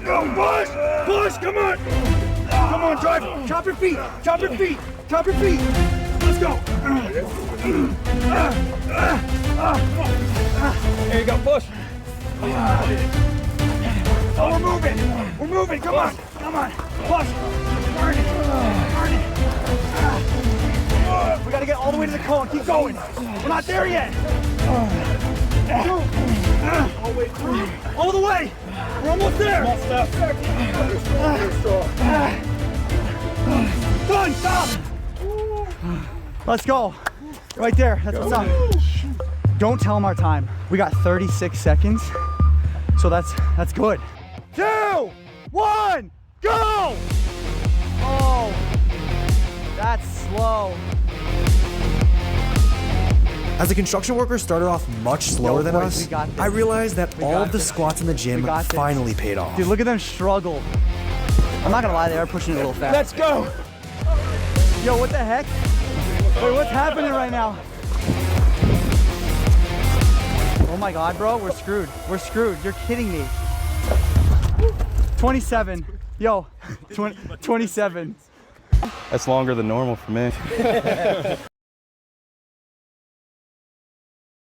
Go, push! Push, come on! Come on, drive! Chop your feet! Chop your feet! Chop your feet! Let's go! There you go, push! Oh, we're moving! We're moving, come on! Come on! Push! Burn it! Burn it! We gotta get all the way to the cone. Keep going! We're not there yet! All the way! We're almost there! Done! Stop! Let's go. Right there. That's what's up. Don't tell them our time. We got 36 seconds. So that's good. 2, 1, go! Oh, that's slow. As the construction workers started off much slower than us, I realized that all of the squats in the gym finally paid off. Dude, look at them struggle. I'm not gonna lie, they are pushing it a little fast. Let's go! Yo, what the heck? Wait, what's happening right now? Oh my God, bro, we're screwed. We're screwed. You're kidding me. 27. Yo, 27. That's longer than normal for me.